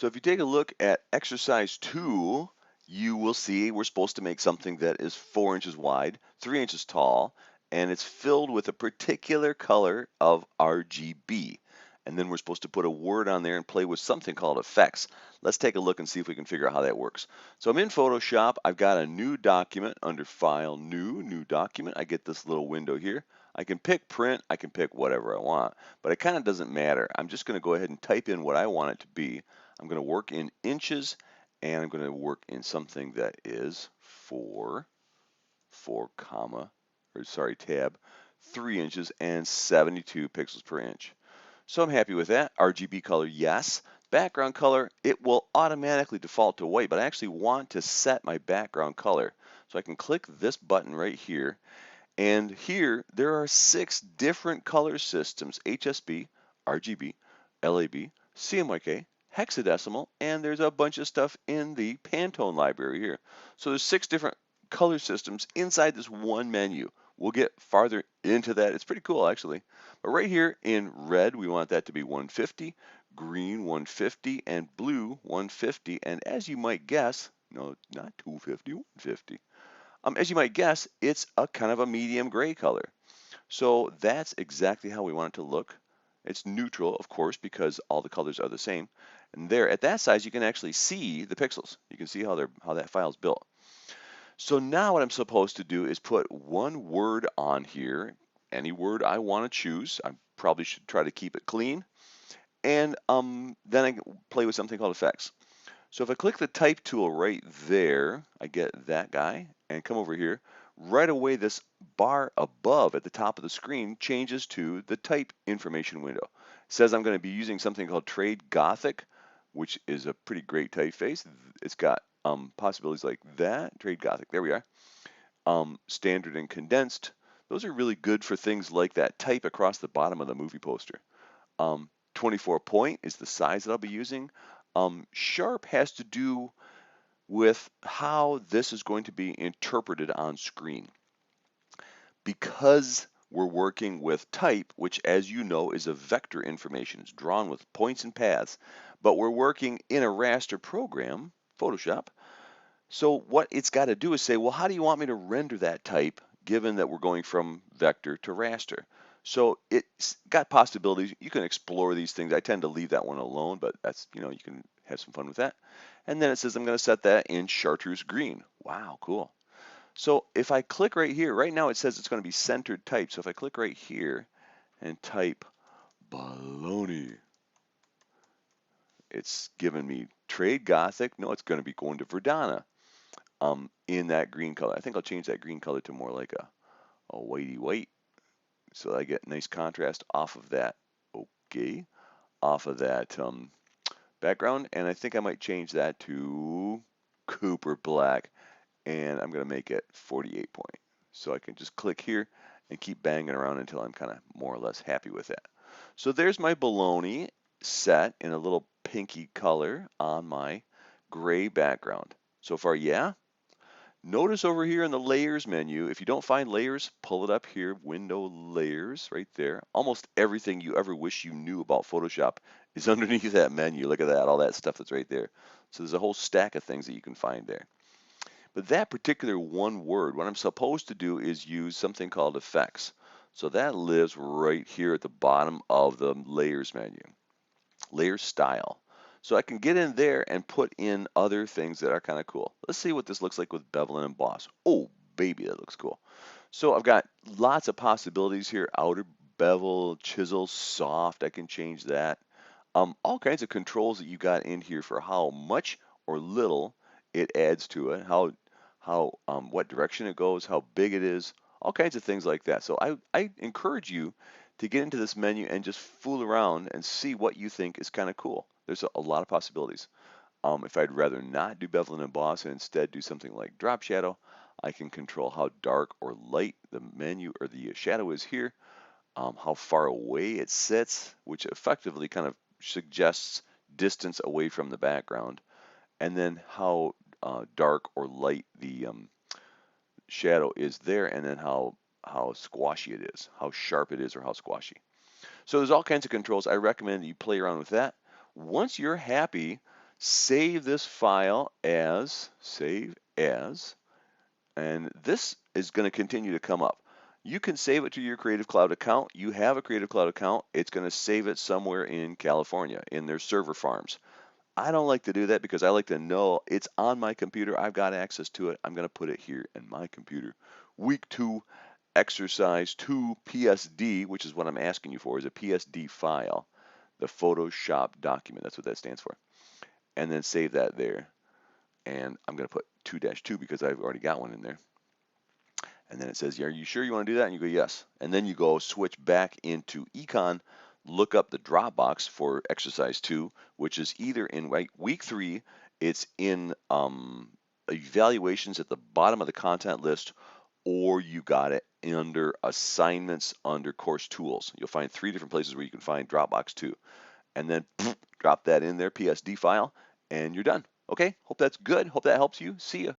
So if you take a look at exercise 2, you will see we're supposed to make something that is 4 inches wide, 3 inches tall, and it's filled with a particular color of RGB. And then we're supposed to put a word on there and play with something called effects. Let's take a look and see if we can figure out how that works. So I'm in Photoshop. I've got a new document under File, New Document. I get this little window here. I can pick print. I can pick whatever I want, but it kind of doesn't matter. I'm just going to go ahead and type in what I want it to be. I'm going to work in inches, and I'm going to work in something that is 4 comma, or sorry, tab, 3 inches and 72 pixels per inch. So I'm happy with that. RGB color, yes. Background color, it will automatically default to white, but I actually want to set my background color. So I can click this button right here, and here there are 6 different color systems: HSB, RGB, LAB, CMYK, hexadecimal, and there's a bunch of stuff in the Pantone library here. So there's 6 different color systems inside this one menu. We'll get farther into that. It's pretty cool actually. But right here in red, we want that to be 150, green 150, and blue 150. And as you might guess, no, not 250, 150. As you might guess, it's a kind of a medium gray color. So that's exactly how we want it to look. It's neutral, of course, because all the colors are the same. And there, at that size, you can actually see the pixels. You can see how that file is built. So now what I'm supposed to do is put one word on here, any word I want to choose. I probably should try to keep it clean. And then I can play with something called effects. So if I click the type tool right there, I get that guy, and come over here. Right away, this bar above at the top of the screen changes to the type information window. It says I'm going to be using something called Trade Gothic, which is a pretty great typeface. It's got possibilities like that, Trade Gothic, there we are. Standard and condensed. Those are really good for things like that type across the bottom of the movie poster. 24 point is the size that I'll be using. Sharp has to do with how this is going to be interpreted on screen. Because we're working with type, which as you know is a vector information, it's drawn with points and paths, but we're working in a raster program, Photoshop. So what it's got to do is say, well, how do you want me to render that type given that we're going from vector to raster? So it's got possibilities. You can explore these things. I tend to leave that one alone, but that's, you can have some fun with that. And then it says I'm going to set that in chartreuse green. Wow, cool. So if I click right here, right now it says it's going to be centered type. So if I click right here and type baloney, it's giving me Trade Gothic. No, it's going to be going to Verdana in that green color. I think I'll change that green color to more like a whitey white, so I get nice contrast off of that. Okay, off of that background, and I think I might change that to Cooper Black, and I'm going to make it 48 point. So I can just click here and keep banging around until I'm kind of more or less happy with that. So there's my baloney set in a little pinky color on my gray background. So far, yeah. Notice over here in the layers menu, if you don't find layers, pull it up here, window layers right there. Almost everything you ever wish you knew about Photoshop is underneath that menu. Look at that, all that stuff that's right there. So there's a whole stack of things that you can find there. But that particular one word, what I'm supposed to do is use something called effects. So that lives right here at the bottom of the layers menu, layer style. So I can get in there and put in other things that are kind of cool. Let's see what this looks like with bevel and emboss. Oh, baby, that looks cool. So I've got lots of possibilities here. Outer bevel, chisel, soft, I can change that. All kinds of controls that you got in here for how much or little it adds to it, what direction it goes, how big it is, all kinds of things like that. So I encourage you to get into this menu and just fool around and see what you think is kind of cool. There's a lot of possibilities. If I'd rather not do bevel and emboss and instead do something like drop shadow, I can control how dark or light the menu or the shadow is here, how far away it sits, which effectively kind of suggests distance away from the background, and then how dark or light the shadow is there, and then how squashy it is, how sharp it is, or how squashy. So there's all kinds of controls. I recommend that you play around with that. Once you're happy Save this file as, save as, and this is going to continue to come up. You can save it to your Creative Cloud account. You have a Creative Cloud account. It's going to save it somewhere in California in their server farms. I don't like to do that because I like to know it's on my computer. I've got access to it. I'm going to put it here in my computer. Week 2, exercise 2 PSD, which is what I'm asking you for, is a PSD file, the Photoshop document. That's what that stands for. And then save that there. And I'm going to put 2-2 because I've already got one in there. And then it says, are you sure you want to do that? And you go, yes. And then you go switch back into Econ, look up the Dropbox for exercise 2, which is either in week 3, it's in evaluations at the bottom of the content list, or you got it under assignments under course tools. You'll find 3 different places where you can find Dropbox 2. And then drop that in there, PSD file, and you're done. Okay, hope that's good. Hope that helps you. See ya.